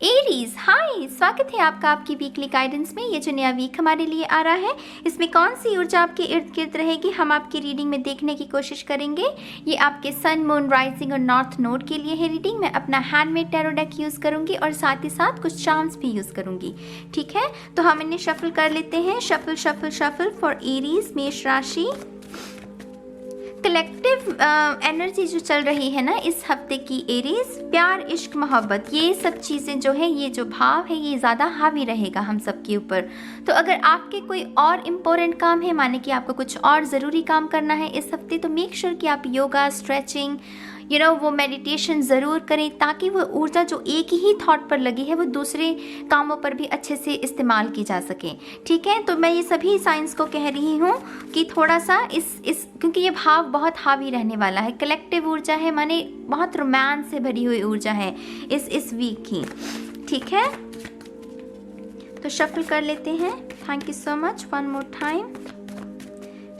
Aries, हाय, स्वागत है आपका आपकी वीकली गाइडेंस में। ये जो नया वीक हमारे लिए आ रहा है, इसमें कौन सी ऊर्जा आपके इर्द गिर्द रहेगी, हम आपकी रीडिंग में देखने की कोशिश करेंगे। ये आपके सन, मून, राइजिंग और नॉर्थ नोड के लिए है रीडिंग। मैं अपना हैंडमेड टैरो डेक यूज़ करूंगी और साथ ही साथ कुछ चार्म्स भी यूज़ करूंगी। ठीक है, तो हम इन्हें शफल कर लेते हैं। Shuffle shuffle shuffle for Aries, मेष राशि। कलेक्टिव एनर्जी जो चल रही है ना इस हफ्ते की एरीज, प्यार, इश्क, मोहब्बत, ये सब चीज़ें जो है, ये जो भाव है, ये ज़्यादा हावी रहेगा हम सब के ऊपर। तो अगर आपके कोई और इम्पोर्टेंट काम है, माने कि आपको कुछ और ज़रूरी काम करना है इस हफ्ते, तो मेक श्योर कि आप योगा, स्ट्रेचिंग, वो मेडिटेशन ज़रूर करें, ताकि वो ऊर्जा जो एक ही थॉट पर लगी है वो दूसरे कामों पर भी अच्छे से इस्तेमाल की जा सके। ठीक है, तो मैं ये सभी साइंस को कह रही हूँ कि थोड़ा सा इस क्योंकि ये भाव बहुत हावी रहने वाला है। कलेक्टिव ऊर्जा है, माने बहुत रोमांस से भरी हुई ऊर्जा है इस वीक की। ठीक है, तो शफल कर लेते हैं। Thank you so much, one more time.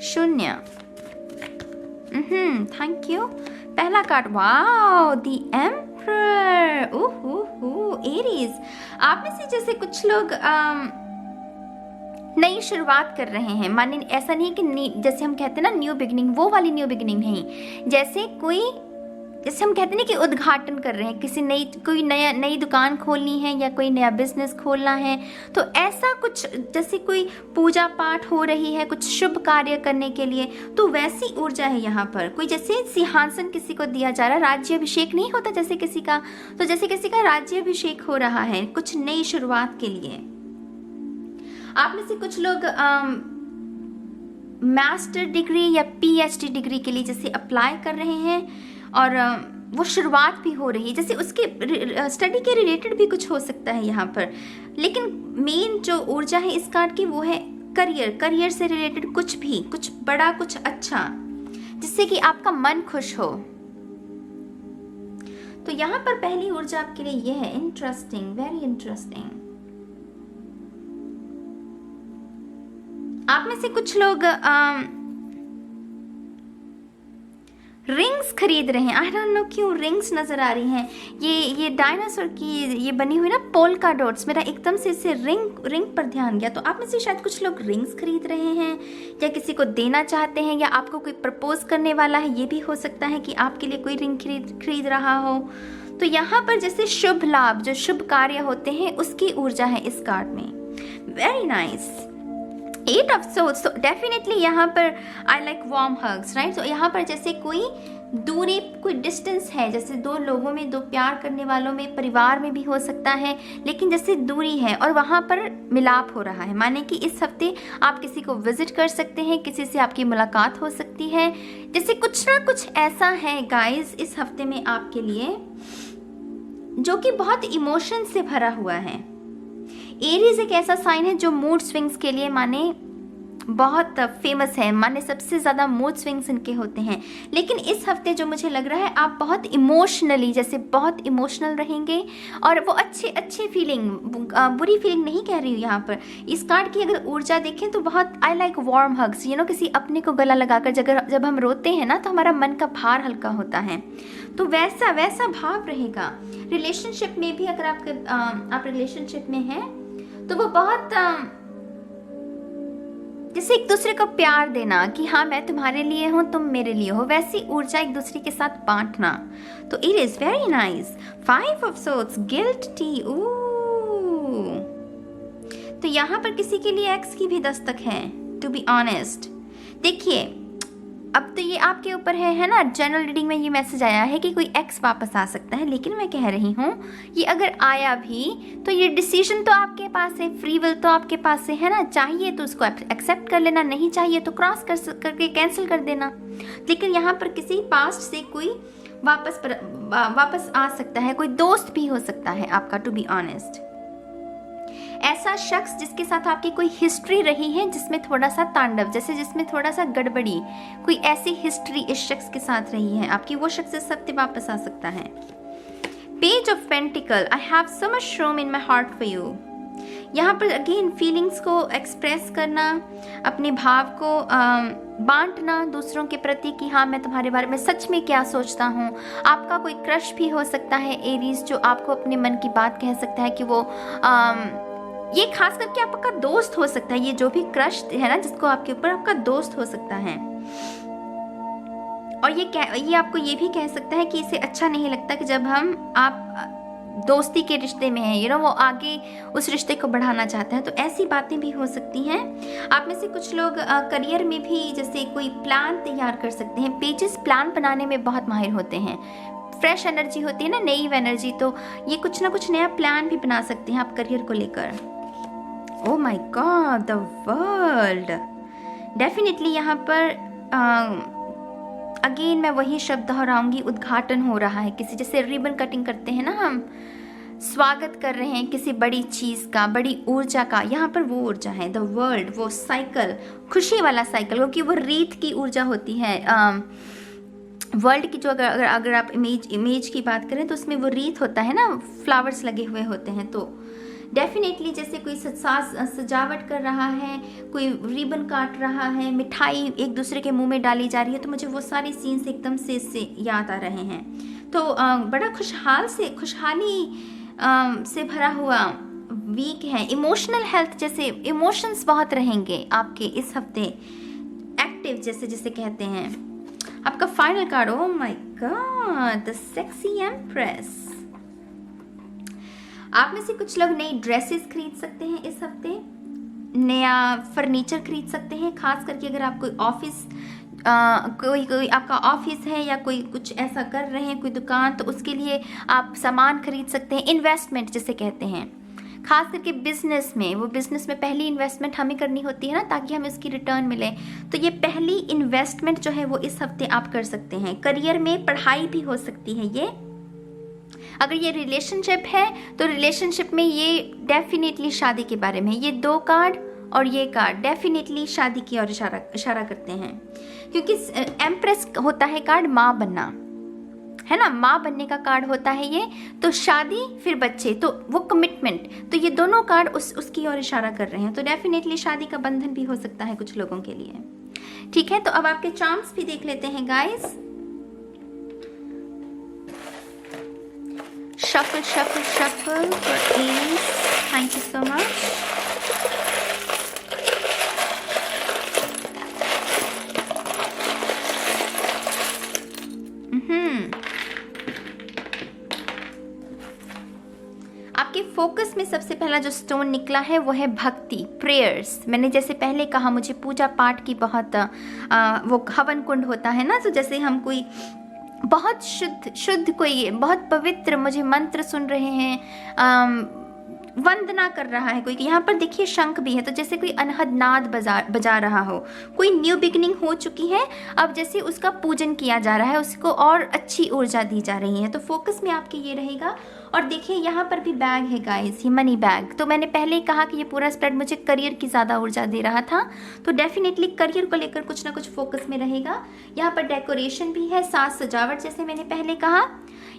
शून्य, थैंक यू। पहला कार्ड, वाओ, द एम्परर। ओहो, एरीज, आप में से जैसे कुछ लोग नई शुरुआत कर रहे हैं। माने ऐसा नहीं कि जैसे हम कहते हैं ना न्यू बिगिनिंग, वो वाली न्यू बिगिनिंग नहीं। जैसे हम कहते हैं ना कि उद्घाटन कर रहे हैं, कोई नई दुकान खोलनी है या कोई नया बिजनेस खोलना है, तो ऐसा कुछ जैसे कोई पूजा पाठ हो रही है, कुछ शुभ कार्य करने के लिए, तो वैसी ऊर्जा है यहाँ पर। कोई जैसे सिंहासन किसी को दिया जा रहा है, राज्याभिषेक नहीं होता जैसे किसी का, तो जैसे किसी का राज्याभिषेक हो रहा है कुछ नई शुरुआत के लिए। आप में से कुछ लोग मास्टर डिग्री या पीएचडी डिग्री के लिए जैसे अप्लाई कर रहे हैं और वो शुरुआत भी हो रही है, जैसे उसके स्टडी के रिलेटेड भी कुछ हो सकता है यहाँ पर। लेकिन मेन जो ऊर्जा है इस कार्ड की वो है करियर से रिलेटेड कुछ भी, कुछ बड़ा, कुछ अच्छा, जिससे कि आपका मन खुश हो। तो यहाँ पर पहली ऊर्जा आपके लिए ये है, इंटरेस्टिंग, वेरी इंटरेस्टिंग। आप में से कुछ लोग रिंग्स खरीद रहे हैं। आई डोंट नो क्यों रिंग्स नजर आ रही हैं। ये डायनासोर की ये बनी हुई ना पोल्का डॉट्स, मेरा एकदम से इससे रिंग पर ध्यान गया। तो आप में से शायद कुछ लोग रिंग्स खरीद रहे हैं या किसी को देना चाहते हैं, या आपको कोई प्रपोज करने वाला है, ये भी हो सकता है कि आपके लिए कोई रिंग खरीद रहा हो। तो यहाँ पर जैसे शुभ लाभ, जो शुभ कार्य होते हैं, उसकी ऊर्जा है इस कार्ड में। Very nice. 8 of Swords, तो डेफिनेटली यहाँ पर I like warm hugs, right. तो यहाँ पर जैसे कोई दूरी, कोई डिस्टेंस है, जैसे दो लोगों में, दो प्यार करने वालों में, परिवार में भी हो सकता है, लेकिन जैसे दूरी है और वहाँ पर मिलाप हो रहा है। माने कि इस हफ्ते आप किसी को विजिट कर सकते हैं, किसी से आपकी मुलाकात हो सकती है, जैसे कुछ ना कुछ ऐसा है गाइज इस हफ्ते में आपके लिए जो कि बहुत इमोशन से भरा हुआ है। एरीज एक ऐसा साइन है जो मूड स्विंग्स के लिए माने बहुत फेमस है, माने सबसे ज़्यादा मूड स्विंग्स इनके होते हैं। लेकिन इस हफ्ते जो मुझे लग रहा है, आप बहुत इमोशनली, जैसे बहुत इमोशनल रहेंगे, और वो अच्छी फीलिंग, बुरी फीलिंग नहीं कह रही हूँ यहाँ पर। इस कार्ड की अगर ऊर्जा देखें तो बहुत आई लाइक वार्म हग्स, किसी अपने को गला लगाकर जब हम रोते हैं ना, तो हमारा मन का भार हल्का होता है, तो वैसा भाव रहेगा। रिलेशनशिप में भी अगर आप रिलेशनशिप में हैं तो वो बहुत जैसे एक दूसरे को प्यार देना कि हाँ मैं तुम्हारे लिए हूँ, तुम मेरे लिए हो, वैसी ऊर्जा एक दूसरे के साथ बांटना। तो it is very nice. 5 of Swords, guilty. तो यहाँ पर किसी के लिए एक्स की भी दस्तक है, टू बी ऑनेस्ट। देखिए, अब तो ये आपके ऊपर है ना। जनरल रीडिंग में ये मैसेज आया है कि कोई एक्स वापस आ सकता है, लेकिन मैं कह रही हूँ ये अगर आया भी तो ये डिसीजन तो आपके पास है, फ्री विल तो आपके पास है ना। चाहिए तो उसको एक्सेप्ट कर लेना, नहीं चाहिए तो क्रॉस करके कैंसिल कर देना। लेकिन यहाँ पर किसी पास्ट से कोई वापस आ सकता है, कोई दोस्त भी हो सकता है आपका, टू बी ऑनेस्ट। ऐसा शख्स जिसके साथ आपकी कोई हिस्ट्री रही है जिसमें थोड़ा सा तांडव, जैसे जिसमें थोड़ा सा गड़बड़ी, कोई ऐसी हिस्ट्री इस शख्स के साथ रही है आपकी, वो शख्स इस हफ्ते वापस आ सकता है। Page of pentacle, I have so much room in my heart for you. यहाँ पर अगेन फीलिंग्स को एक्सप्रेस करना, अपने भाव को बांटना दूसरों के प्रति कि हाँ मैं तुम्हारे बारे में सच में क्या सोचता हूँ। आपका कोई क्रश भी हो सकता है एरीज, जो आपको अपने मन की बात कह सकता है कि वो ये खास करके आपका दोस्त हो सकता है। ये जो भी क्रश है ना जिसको आपके ऊपर, आपका दोस्त हो सकता है। और ये आपको ये भी कह सकता है कि इसे अच्छा नहीं लगता कि जब आप दोस्ती के रिश्ते में है, वो आगे उस रिश्ते को बढ़ाना चाहते हैं। तो ऐसी बातें भी हो सकती हैं। आप में से कुछ लोग करियर में भी जैसे कोई प्लान तैयार कर सकते हैं। पेजेस प्लान बनाने में बहुत माहिर होते हैं। फ्रेश एनर्जी होती है ना, नई एनर्जी, तो ये कुछ ना कुछ नया प्लान भी बना सकते हैं आप करियर को लेकर। Oh my God, the world. Definitely यहाँ पर अगेन मैं वही शब्द दोहराऊंगी, उद्घाटन हो रहा है किसी, जैसे रिबन कटिंग करते हैं ना हम, स्वागत कर रहे हैं किसी बड़ी चीज़ का, बड़ी ऊर्जा का। यहाँ पर वो ऊर्जा है, द वर्ल्ड, वो साइकिल, खुशी वाला साइकिल, क्योंकि वो रीत की ऊर्जा होती है। वर्ल्ड की जो अगर आप इमेज की बात करें तो उसमें वो रीत होता है ना, फ्लावर्स लगे हुए होते हैं। तो डेफिनेटली जैसे कोई सजावट कर रहा है, कोई रिबन काट रहा है, मिठाई एक दूसरे के मुंह में डाली जा रही है, तो मुझे वो सारी सीन्स एकदम से इससे याद आ रहे हैं। तो बड़ा खुशहाली से भरा हुआ वीक है। इमोशनल हेल्थ, जैसे इमोशंस बहुत रहेंगे आपके इस हफ्ते एक्टिव, जैसे जिसे कहते हैं। आपका final card, oh my God, the sexy empress. आप में से कुछ लोग नई ड्रेसेस खरीद सकते हैं इस हफ्ते, नया फर्नीचर खरीद सकते हैं। खास करके अगर आप कोई ऑफिस कोई आपका ऑफिस है या कोई कुछ ऐसा कर रहे हैं, कोई दुकान, तो उसके लिए आप सामान खरीद सकते हैं। इन्वेस्टमेंट जिसे कहते हैं, खास करके बिजनेस में, वो बिजनेस में पहली इन्वेस्टमेंट हमें करनी होती है ना, ताकि हमें उसकी रिटर्न मिले। तो ये पहली इन्वेस्टमेंट जो है वो इस हफ्ते आप कर सकते हैं। करियर में पढ़ाई भी हो सकती है ये। अगर ये रिलेशनशिप है तो रिलेशनशिप में ये डेफिनेटली शादी के बारे में, ये 2 कार्ड और ये कार्ड डेफिनेटली शादी की ओर इशारा करते हैं, क्योंकि एम्प्रेस होता है कार्ड माँ बनना, है ना, माँ बनने का कार्ड होता है ये। तो शादी फिर बच्चे, तो वो कमिटमेंट, तो ये दोनों कार्ड उसकी ओर इशारा कर रहे हैं। तो डेफिनेटली शादी का बंधन भी हो सकता है कुछ लोगों के लिए। ठीक है, तो अब आपके चार्म्स भी देख लेते हैं guys. Shuffle, shuffle, shuffle for Aries. Thank you so much. आपके फोकस में सबसे पहला जो स्टोन निकला है वो है भक्ति, प्रेयर्स। मैंने जैसे पहले कहा, मुझे पूजा पाठ की बहुत वो हवन कुंड होता है ना, तो जैसे हम कोई बहुत शुद्ध कोई बहुत पवित्र मुझे मंत्र सुन रहे हैं, वंदना कर रहा है कोई, यहाँ पर देखिए शंख भी है, तो जैसे कोई अनहद नाद बजा रहा हो, कोई न्यू बिगिनिंग हो चुकी है, अब जैसे उसका पूजन किया जा रहा है, उसको और अच्छी ऊर्जा दी जा रही है। तो फोकस में आपके ये रहेगा। और देखिए यहाँ पर भी बैग है गाइस, ये मनी बैग। तो मैंने पहले ही कहा कि ये पूरा स्प्रेड मुझे करियर की ज़्यादा ऊर्जा दे रहा था, तो डेफिनेटली करियर को लेकर कुछ ना कुछ फोकस में रहेगा। यहाँ पर डेकोरेशन भी है, साज सजावट जैसे मैंने पहले कहा।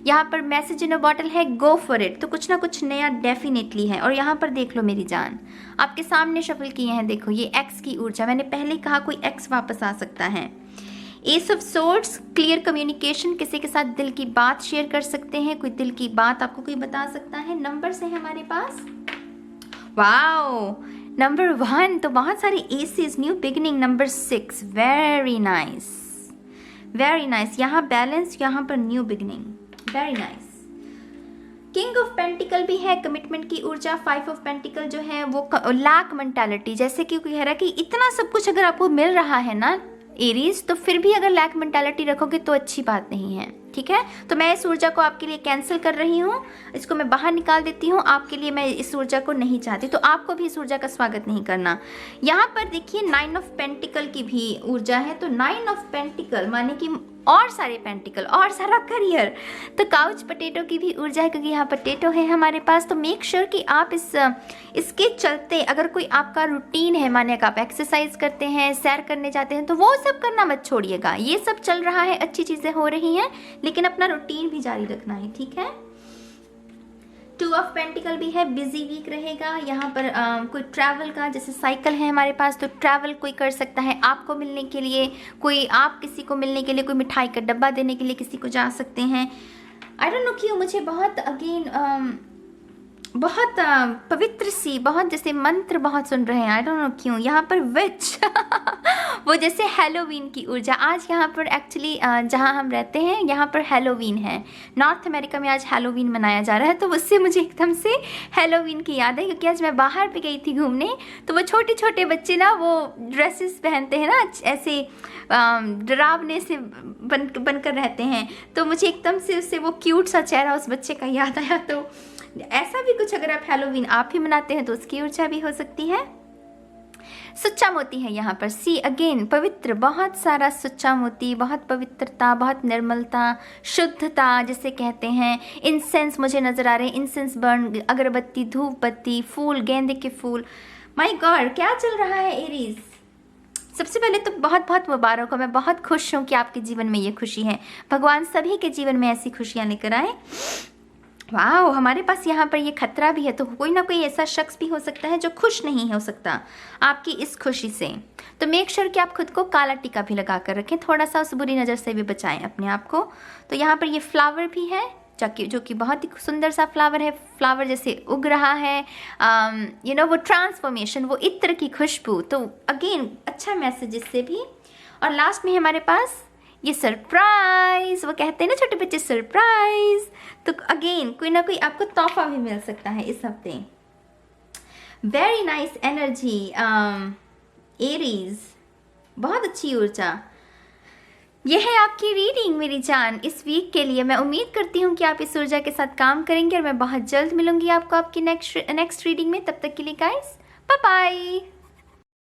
यहाँ पर मैसेज इन अ बॉटल है, गो फॉर इट, तो कुछ ना कुछ नया डेफिनेटली है। और यहाँ पर देख लो मेरी जान, आपके सामने शफल किए हैं, देखो ये एक्स की ऊर्जा, मैंने पहले ही कहा कोई एक्स वापस आ सकता है। S of swords, clear communication, किसी के साथ दिल की बात शेयर कर सकते हैं, कोई दिल की बात आपको कोई बता सकता है। नंबर्स है हमारे पास, वाओ, नंबर 1, तो बहुत सारे aces, new beginning. Number 6, very nice, very nice. यहाँ बैलेंस, यहाँ पर new beginning, very nice. King of pentacle भी है, कमिटमेंट की ऊर्जा। 5 ऑफ पेंटिकल जो है वो लैक मेंटालिटी, जैसे कि कह रहा है कि इतना सब कुछ अगर आपको मिल रहा है ना एरीज, तो फिर भी अगर लैक मेंटालिटी रखोगे तो अच्छी बात नहीं है। ठीक है, तो मैं इस ऊर्जा को आपके लिए कैंसिल कर रही हूँ, इसको मैं बाहर निकाल देती हूँ आपके लिए। मैं इस ऊर्जा को नहीं चाहती, तो आपको भी इस ऊर्जा का स्वागत नहीं करना। यहाँ पर देखिए 9 ऑफ पेंटिकल की भी ऊर्जा है, तो 9 ऑफ पेंटिकल माने कि और सारे पेंटिकल और सारा करियर। तो काउच पोटैटो की भी ऊर्जा है, क्योंकि यहाँ पोटैटो है हमारे पास। तो मेक श्योर कि आप इसके चलते, अगर कोई आपका रूटीन है, माने कि आप एक्सरसाइज करते हैं, सैर करने जाते हैं, तो वो सब करना मत छोड़िएगा। ये सब चल रहा है, अच्छी चीज़ें हो रही हैं, लेकिन अपना रूटीन भी जारी रखना है। ठीक है, टू ऑफ पेंटिकल भी है, बिजी वीक रहेगा यहाँ पर। कोई ट्रैवल का, जैसे साइकिल है हमारे पास तो ट्रैवल कोई कर सकता है आपको मिलने के लिए, कोई आप किसी को मिलने के लिए, कोई मिठाई का डब्बा देने के लिए किसी को जा सकते हैं। आई डोंट नो क्यों मुझे बहुत अगेन बहुत पवित्र सी, बहुत जैसे मंत्र बहुत सुन रहे हैं। आई डोंट नो क्यों यहाँ पर विच वो जैसे हैलोवीन की ऊर्जा। आज यहाँ पर एक्चुअली जहाँ हम रहते हैं यहाँ पर हैलोवीन है, नॉर्थ अमेरिका में आज हैलोवीन मनाया जा रहा है। तो उससे मुझे एकदम से हैलोवीन की याद है, क्योंकि आज मैं बाहर भी गई थी घूमने, तो वो छोटे छोटे बच्चे ना वो ड्रेसेस पहनते हैं ना, ऐसे डरावने से बनकर रहते हैं। तो मुझे एकदम से उससे वो क्यूट सा चेहरा उस बच्चे का याद आया। तो ऐसा भी कुछ अगर आप हैलोवीन आप ही मनाते हैं तो उसकी ऊर्जा भी हो सकती है। सुच्चा मोती है यहाँ पर, सी अगेन पवित्र, बहुत सारा सुच्चा मोती, बहुत पवित्रता, बहुत निर्मलता, शुद्धता जिसे कहते हैं। इंसेंस मुझे नज़र आ रहे हैं, इंसेंस बर्न, अगरबत्ती, धूप बत्ती, फूल, गेंदे के फूल। माय गॉड क्या चल रहा है एरीज। सबसे पहले तो बहुत बहुत मुबारक हो, मैं बहुत खुश हूँ कि आपके जीवन में ये खुशी है। भगवान सभी के जीवन में ऐसी खुशियाँ लेकर आए। वाह, हमारे पास यहाँ पर ये खतरा भी है, तो कोई ना कोई ऐसा शख्स भी हो सकता है जो खुश नहीं हो सकता आपकी इस खुशी से। तो मेक श्योर कि आप खुद को काला टीका भी लगा कर रखें, थोड़ा सा उस बुरी नज़र से भी बचाएं अपने आप को। तो यहाँ पर ये फ्लावर भी है जो कि बहुत ही सुंदर सा फ्लावर है, फ्लावर जैसे उग रहा है। यू नो वो ट्रांसफॉर्मेशन, वो इत्र की खुशबू, तो अगेन अच्छा मैसेज इससे भी। और लास्ट में हमारे पास ये सरप्राइज, वो कहते हैं ना छोटे बच्चे सरप्राइज, तो अगेन कोई ना कोई आपको तोहफा भी मिल सकता है इस हफ्ते। वेरी नाइस एनर्जी एरीज, बहुत अच्छी ऊर्जा। यह है आपकी रीडिंग मेरी जान इस वीक के लिए। मैं उम्मीद करती हूँ कि आप इस ऊर्जा के साथ काम करेंगे और मैं बहुत जल्द मिलूंगी आपको आपकी नेक्स्ट रीडिंग में। तब तक के लिए गाइस बाय बाय।